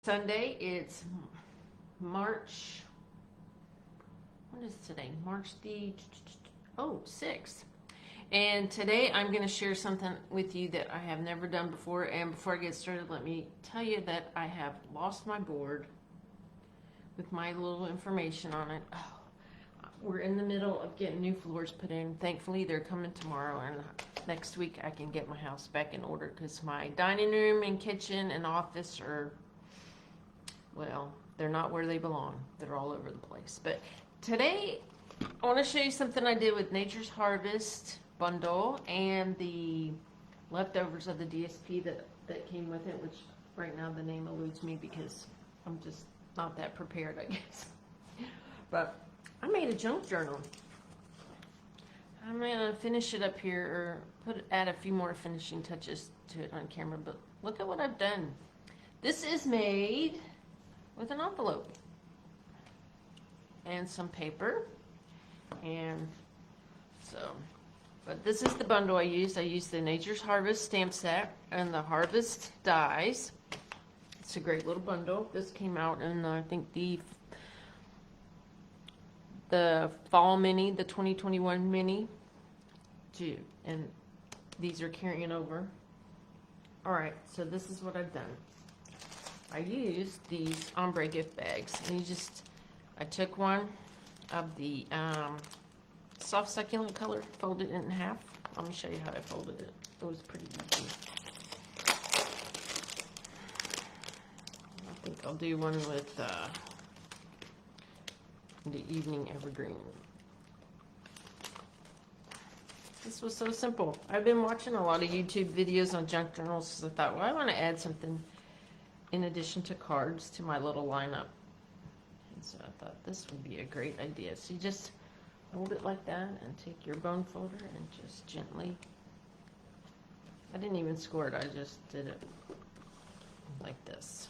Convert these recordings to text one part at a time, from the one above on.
Sunday, it's March, what is today? March the 6th. And today I'm going to share something with you that I have never done before. And before I get started, let me tell you that I have lost my board with my little information on it. Oh, we're in the middle of getting new floors put in. Thankfully, they're coming tomorrow, and next week I can get my house back in order because my dining room and kitchen and office are, well, they're not where they belong. They're all over the place. But today, I want to show you something I did with Nature's Harvest bundle and the leftovers of the DSP that came with it, which right now the name eludes me because I'm just not that prepared, I guess. But I made a junk journal. I'm going to finish it up here, or add a few more finishing touches to it on camera, but look at what I've done. This is made with an envelope and some paper, and so, but this is the bundle I used. I used the Nature's Harvest stamp set and the Harvest dies. It's a great little bundle. This came out in I think the fall mini, the 2021 mini too, and these are carrying over. All right, so this is what I've done. I used these Ombre Gift Bags, and I took one of the Soft Succulent color, folded it in half. Let me show you how I folded it. It was pretty easy. I think I'll do one with the Evening Evergreen. This was so simple. I've been watching a lot of YouTube videos on junk journals, so I thought, well, I want to add something in addition to cards to my little lineup. And so I thought this would be a great idea. So you just hold it like that and take your bone folder and just gently, I didn't even score it, I just did it like this.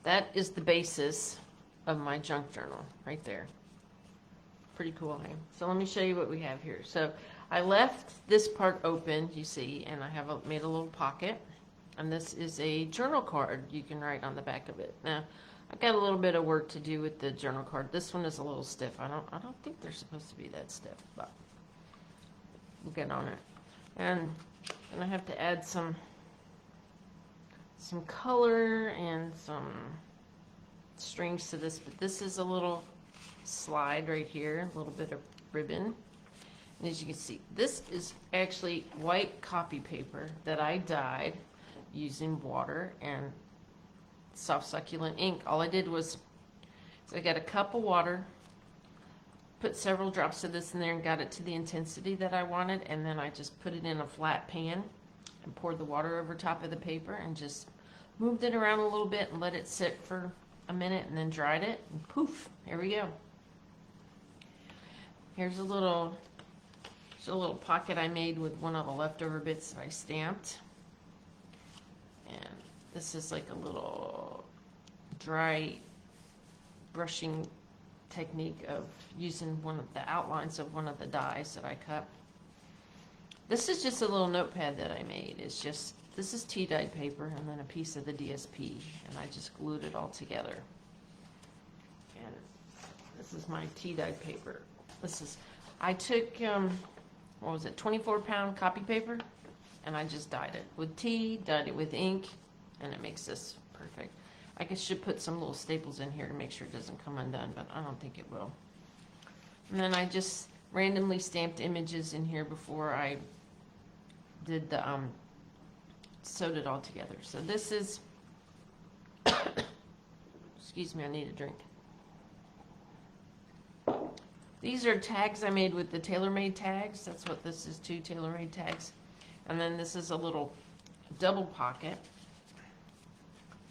That is the basis of my junk journal right there. Pretty cool, hey? So let me show you what we have here. So I left this part open, you see, and I have made a little pocket. And this is a journal card you can write on the back of it. Now, I've got a little bit of work to do with the journal card. This one is a little stiff. I don't think they're supposed to be that stiff, but we'll get on it. And I have to add some color and some strings to this, but this is a little slide right here, a little bit of ribbon. And as you can see, this is actually white copy paper that I dyed using water and Soft Succulent ink. All I did was, I got a cup of water, put several drops of this in there and got it to the intensity that I wanted, and then I just put it in a flat pan and poured the water over top of the paper and just moved it around a little bit and let it sit for a minute and then dried it, and poof, here we go. Here's a little pocket I made with one of the leftover bits that I stamped. And this is like a little dry brushing technique of using one of the outlines of one of the dies that I cut. This is just a little notepad that I made. This is tea dyed paper and then a piece of the DSP, and I just glued it all together. And this is my tea dyed paper. I took, what was it, 24-pound copy paper, and I just dyed it with tea, dyed it with ink, and it makes this perfect. I guess I should put some little staples in here to make sure it doesn't come undone, but I don't think it will. And then I just randomly stamped images in here before I did the, sewed it all together. So this is, excuse me, I need a drink. These are tags I made with the TaylorMade tags. That's what this is too, TaylorMade tags. And then this is a little double pocket.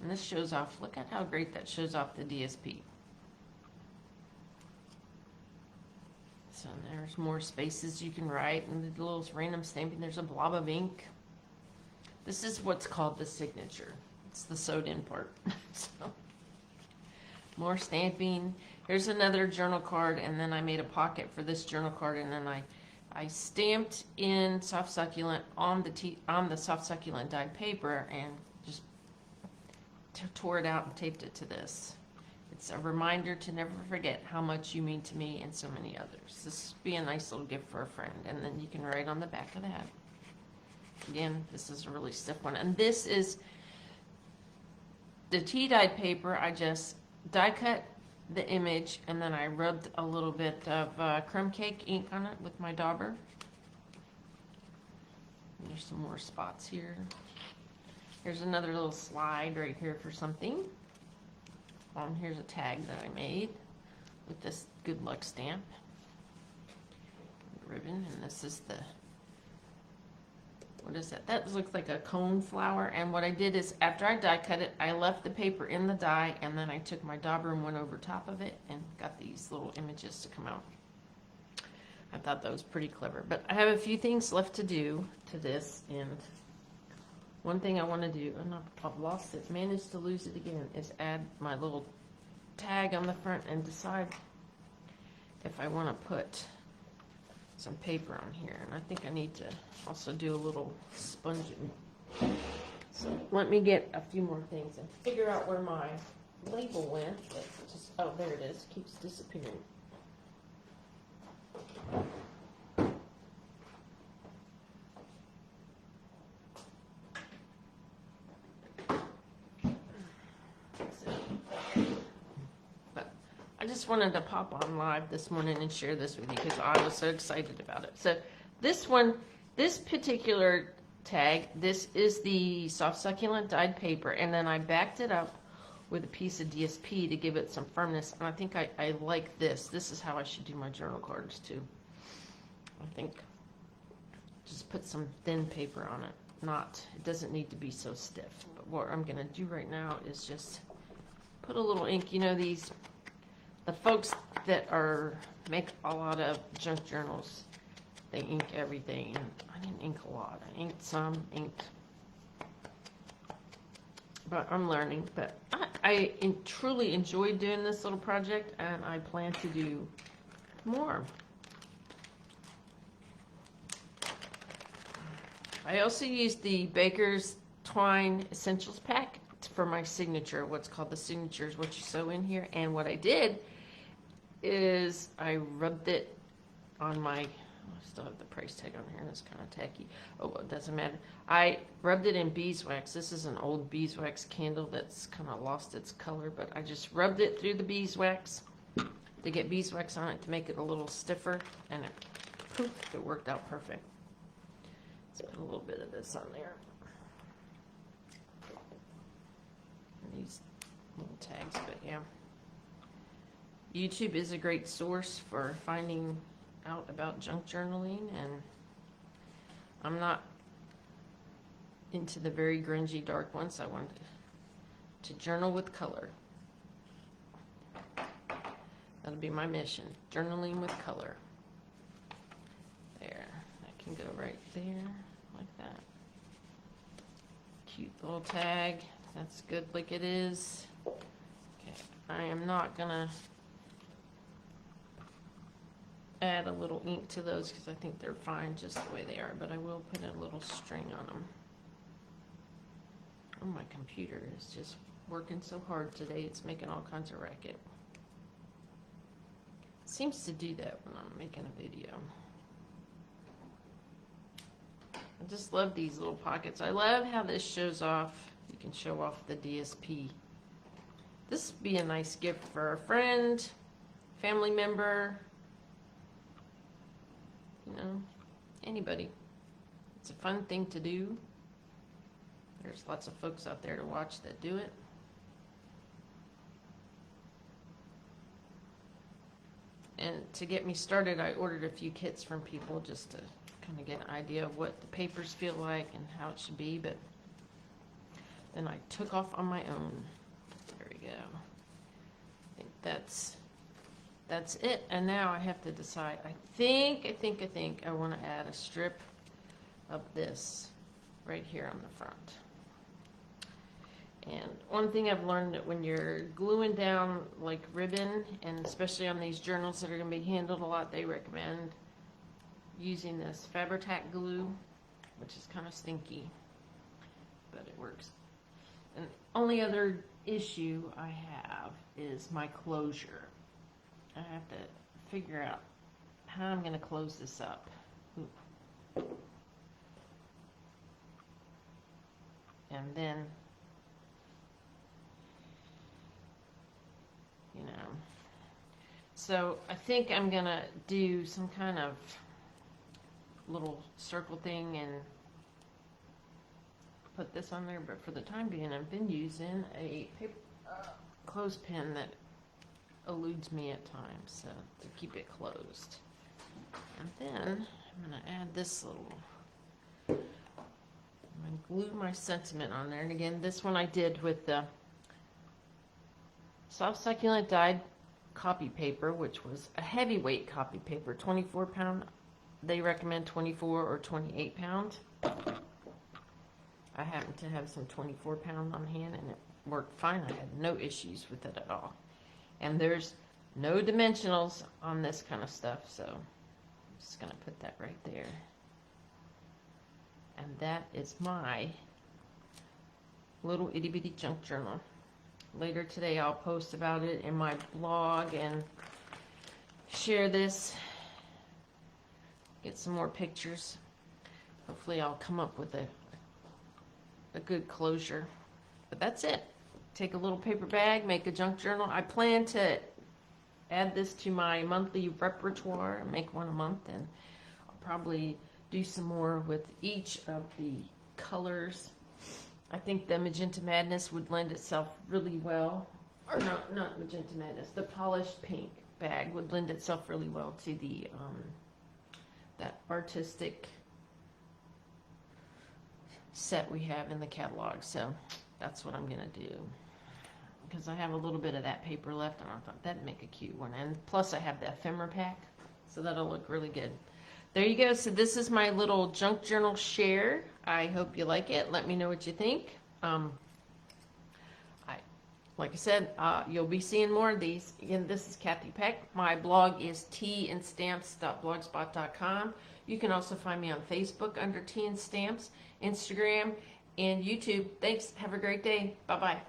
And this shows off, look at how great that shows off the DSP. So there's more spaces you can write, and the little random stamping. There's a blob of ink. This is what's called the signature. It's the sewed in part. So, more stamping. Here's another journal card, and then I made a pocket for this journal card, and then I stamped in Soft Succulent on the Soft Succulent dyed paper and just tore it out and taped it to this. It's a reminder to never forget how much you mean to me and so many others. This would be a nice little gift for a friend. And then you can write on the back of that. Again, this is a really stiff one. And this is the tea dyed paper. I just die cut the image and then I rubbed a little bit of crumb cake ink on it with my dauber. And there's some more spots here. Here's another little slide right here for something. Here's a tag that I made with this good luck stamp ribbon, and this is the, what is that? That looks like a cone flower. And what I did is after I die cut it, I left the paper in the die, and then I took my dauber and went over top of it and got these little images to come out. I thought that was pretty clever, but I have a few things left to do to this, and one thing I want to do, and I've lost it, managed to lose it again, is add my little tag on the front and decide if I want to put some paper on here. And I think I need to also do a little sponging. So let me get a few more things and figure out where my label went. But just, oh, there it is. Keeps disappearing. I just wanted to pop on live this morning and share this with you because I was so excited about it. So this one, this particular tag, this is the Soft Succulent dyed paper, and then I backed it up with a piece of DSP to give it some firmness, and I think I like this. This is how I should do my journal cards too. I think just put some thin paper on it. It doesn't need to be so stiff. But what I'm going to do right now is just put a little ink. You know, the folks that make a lot of junk journals, they ink everything. I didn't ink a lot. I inked some, but I'm learning. But I truly enjoyed doing this little project, and I plan to do more. I also used the Baker's Twine Essentials Pack for my signature, what's called the signature is what you sew in here. And what I did is I rubbed it on my, I still have the price tag on here, it's kind of tacky. Oh, it doesn't matter. I rubbed it in beeswax. This is an old beeswax candle that's kind of lost its color, but I just rubbed it through the beeswax to get beeswax on it to make it a little stiffer, and it worked out perfect. Let's put a little bit of this on there. And these little tags, but yeah. YouTube is a great source for finding out about junk journaling, and I'm not into the very grungy dark ones. I want to journal with color. That'll be my mission, journaling with color. There, that can go right there, like that. Cute little tag, that's good like it is. Okay, I am not gonna add a little ink to those because I think they're fine just the way they are, but I will put a little string on them. Oh, my computer is just working so hard today, it's making all kinds of racket. It seems to do that when I'm making a video. I just love these little pockets. I love how this shows off. You can show off the DSP. This would be a nice gift for a friend, family member, you know, anybody. It's a fun thing to do. There's lots of folks out there to watch that do it. And to get me started, I ordered a few kits from people just to kind of get an idea of what the papers feel like and how it should be, but then I took off on my own. There we go. I think that's it. And now I have to decide. I think I want to add a strip of this right here on the front. And one thing I've learned that when you're gluing down like ribbon, and especially on these journals that are going to be handled a lot, they recommend using this Fabri-Tac glue, which is kind of stinky, but it works. And only other issue I have is my closure. I have to figure out how I'm going to close this up. And then, you know, so I think I'm going to do some kind of little circle thing and put this on there, but for the time being I've been using a paper clothespin that eludes me at times, so to keep it closed. And then I'm going to add this little, I'm going to glue my sentiment on there. And again, this one I did with the Soft Succulent dyed copy paper, which was a heavyweight copy paper, 24 pound. They recommend 24 or 28 pound. I happen to have some 24 pound on hand, and it worked fine. I had no issues with it at all. And there's no dimensionals on this kind of stuff, so I'm just going to put that right there. And that is my little itty bitty junk journal. Later today I'll post about it in my blog and share this, get some more pictures. Hopefully I'll come up with a good closure. But that's it. Take a little paper bag, make a junk journal. I plan to add this to my monthly repertoire, make one a month, and I'll probably do some more with each of the colors. I think the Magenta Madness would lend itself really well, or no, not Magenta Madness, the polished pink bag would lend itself really well to the that artistic set we have in the catalog. So that's what I'm gonna do, because I have a little bit of that paper left, and I thought that'd make a cute one. And plus I have the ephemera pack, so that'll look really good. There you go. So this is my little junk journal share. I hope you like it. Let me know what you think. Like I said, you'll be seeing more of these. Again, this is Kathy Peck. My blog is teandstamps.blogspot.com. You can also find me on Facebook under Tea and Stamps, Instagram, and YouTube. Thanks. Have a great day. Bye-bye.